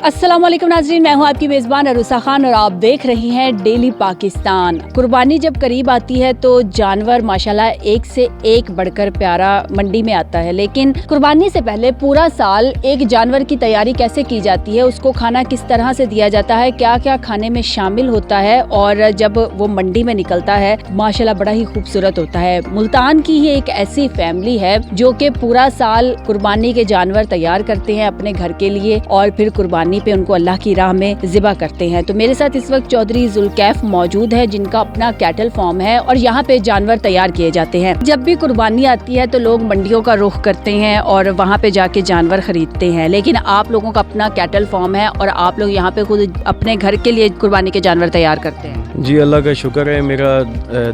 अस्सलाम वालेकुम नाज़रीन, मैं हूं आपकी मेज़बान अरुसा खान और आप देख रही हैं डेली पाकिस्तान। कुर्बानी जब करीब आती है तो जानवर माशाल्लाह एक से एक बढ़कर प्यारा मंडी में आता है, लेकिन कुर्बानी से पहले पूरा साल एक जानवर की तैयारी कैसे की जाती है, उसको खाना किस तरह से दिया जाता है, क्या क्या खाने में शामिल होता है और जब वो मंडी में निकलता है माशाल्लाह बड़ा ही खूबसूरत होता है। मुल्तान की ही एक ऐसी फैमिली है जो कि पूरा साल कुर्बानी के जानवर तैयार करते हैं अपने घर के लिए और फिर कुर्बानी पे उनको अल्लाह की राह में ज़िबा करते हैं। तो मेरे साथ इस वक्त चौधरी जुल्कैफ मौजूद है जिनका अपना कैटल फार्म है और यहाँ पे जानवर तैयार किए जाते हैं। जब भी कुर्बानी आती है तो लोग मंडियों का रुख करते हैं और वहाँ पे जाके जानवर खरीदते हैं, लेकिन आप लोगों का अपना कैटल फार्म है और आप लोग यहाँ पे खुद अपने घर के लिए कुर्बानी के जानवर तैयार करते हैं। जी अल्लाह का शुक्र है, मेरा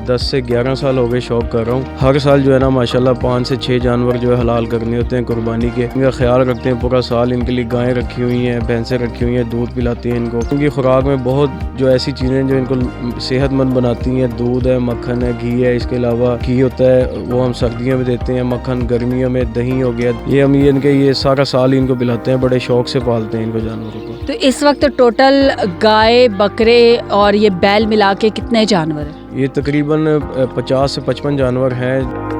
10 से 11 साल हो गए शौक कर रहा हूँ। हर साल जो है ना माशाल्लाह 5 से 6 जानवर जो है हलाल करने होते हैं कुर्बानी के। इनका ख्याल रखते हैं पूरा साल। इनके लिए गायें रखी हुई हैं, भैंसें रखी हुई हैं, दूध पिलाती हैं इनको। इनकी खुराक में बहुत जो ऐसी चीज़ें जो इनको सेहतमंद बनाती हैं, दूध है, मक्खन है, घी है। इसके अलावा घी होता है वो हम सर्दियों में देते हैं, मक्खन गर्मियों में, दही हो गया, ये हम ये सारा साल इनको पिलाते हैं। बड़े शौक से पालते हैं इनको जानवरों को। तो इस वक्त टोटल गाय, बकरे और ये बैल मिला के कितने जानवर हैं? ये तकरीबन 50 से 55 जानवर हैं।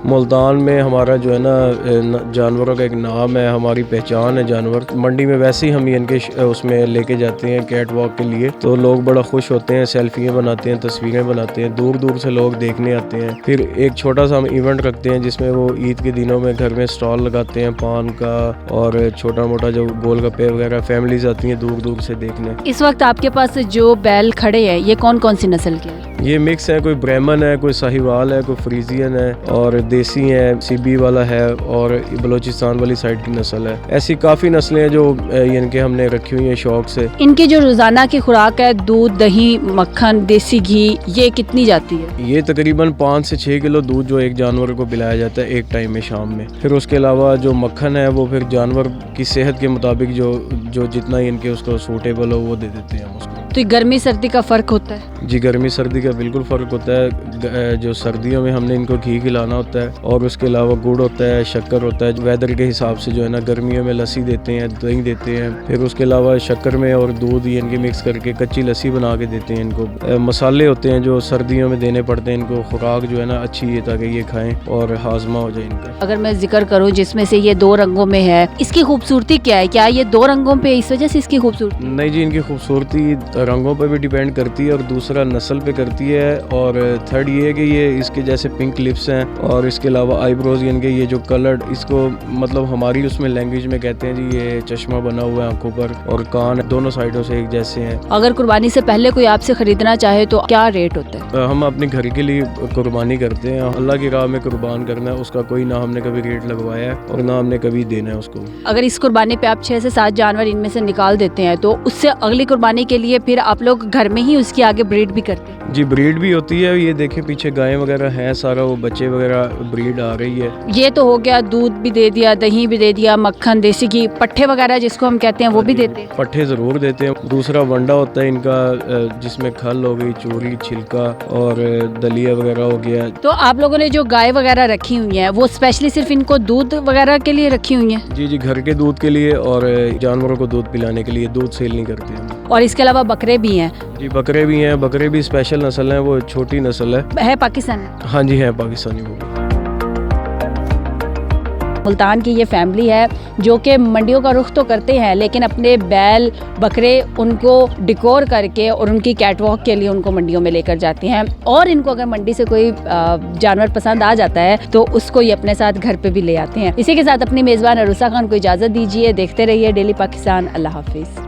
मुल्तान में हमारा जो है ना जानवरों का एक नाम है, हमारी पहचान है जानवर। मंडी में वैसे ही हम इनके उसमें लेके जाते हैं कैट वॉक के लिए, तो लोग बड़ा खुश होते हैं, सेल्फियाँ बनाते हैं, तस्वीरें बनाते हैं, दूर दूर से लोग देखने आते हैं। फिर एक छोटा सा हम इवेंट रखते हैं जिसमें वो ईद के दिनों में घर में स्टॉल लगाते हैं पान का और छोटा मोटा जो गोलगप्पे वगैरह। फैमिलीज आती हैं दूर दूर से देखने। इस वक्त आपके पास जो बैल खड़े हैं ये कौन कौन सी नस्ल के हैं? ये मिक्स है, कोई ब्राह्मण है, कोई साहिवाल है, कोई फ्रीजियन है और देसी है, सीबी वाला है और बलोचिस्तान वाली साइड की नस्ल है। ऐसी काफ़ी नस्लें हैं जो इनके हमने रखी हुई हैं शौक से। इनकी जो रोज़ाना की खुराक है, दूध, दही, मक्खन, देसी घी, ये कितनी जाती है? ये तकरीबन 5 से 6 किलो दूध जो एक जानवर को पिलाया जाता है एक टाइम में शाम में। फिर उसके अलावा जो मक्खन है वो फिर जानवर की सेहत के मुताबिक जो जितना इनके उसको सूटेबल हो वो दे देते हैं हम उसको। तो गर्मी सर्दी का फ़र्क होता है? जी गर्मी सर्दी का बिल्कुल फ़र्क होता है। जो सर्दियों में हमने इनको घी खिलाना होता है और उसके अलावा गुड़ होता है, शक्कर होता है। वेदर के हिसाब से जो है ना गर्मियों में लस्सी देते हैं, दही देते हैं। फिर उसके अलावा शक्कर में और दूध इनके मिक्स करके कच्ची लस्सी बना के देते हैं इनको। मसाले होते हैं जो सर्दियों में देने पड़ते हैं इनको। खुराक जो है ना अच्छी है ताकि ये खाएं और हाजमा हो जाए इनका। अगर मैं जिक्र करूँ जिसमें से ये 2 रंगों में है, इसकी खूबसूरती क्या है? क्या ये 2 रंगों पे इस वजह से इसकी खूबसूरती? नहीं जी, इनकी खूबसूरती रंगों पर भी डिपेंड करती है और दूसरा नस्ल पे करती है। और थर्ड ये है कि ये इसके जैसे पिंक लिप्स हैं और इसके अलावा आईब्रोज इनके ये जो कलर्ड, इसको मतलब हमारी उसमें लैंग्वेज में कहते हैं जी ये चश्मा बना हुआ है आंखों पर और कान दोनों साइडों से एक जैसे हैं। अगर कुर्बानी से पहले कोई आपसे खरीदना चाहे तो क्या रेट होता है? हम अपने घर के लिए कुर्बानी करते हैं। अल्लाह की राह में कुर्बान करना है, उसका कोई ना हमने कभी रेट लगवाया है और ना हमने कभी देना है उसको। अगर इस कुर्बानी पे आप 6 से 7 जानवर इनमें से निकाल देते हैं तो उससे अगली कुर्बानी के लिए फिर आप लोग घर में ही उसकी आगे ब्रीड भी करते हैं? जी ब्रीड भी होती है। ये देखें पीछे गायें वगैरह हैं, सारा वो बच्चे वगैरह ब्रीड आ रही है। ये तो हो गया, दूध भी दे दिया, दही भी दे दिया, मक्खन, देसी घी, पट्ठे वगैरह जिसको हम कहते हैं वो भी देते हैं? पट्ठे ज़रूर देते हैं। दूसरा वंडा होता है इनका जिसमें खल हो गई, चूरी, छिलका और दलिया वगैरह हो गया। तो आप लोगों ने जो गाय वगैरह रखी हुई है वो स्पेशली सिर्फ इनको दूध वगैरह के लिए रखी हुई है? जी जी, घर के दूध के लिए और जानवरों को दूध पिलाने के लिए। दूध सेल नहीं करते हम। और इसके अलावा बकरे भी हैं? जी बकरे भी हैं। बकरे भी स्पेशल नस्ल हैं, वो छोटी नस्ल है पाकिस्तान? हाँ जी है पाकिस्तानी वो भी। मुल्तान की ये फैमिली है जो कि मंडियों का रुख तो करते हैं लेकिन अपने बैल, बकरे उनको डिकोर करके और उनकी कैटवॉक के लिए उनको मंडियों में लेकर जाते हैं। और इनको अगर मंडी से कोई जानवर पसंद आ जाता है तो उसको ये अपने साथ घर पे भी ले आते हैं। इसी के साथ अपनी मेज़बान अरुसा खान को इजाज़त दीजिए। देखते रहिए डेली पाकिस्तान। अल्लाह हाफिज़।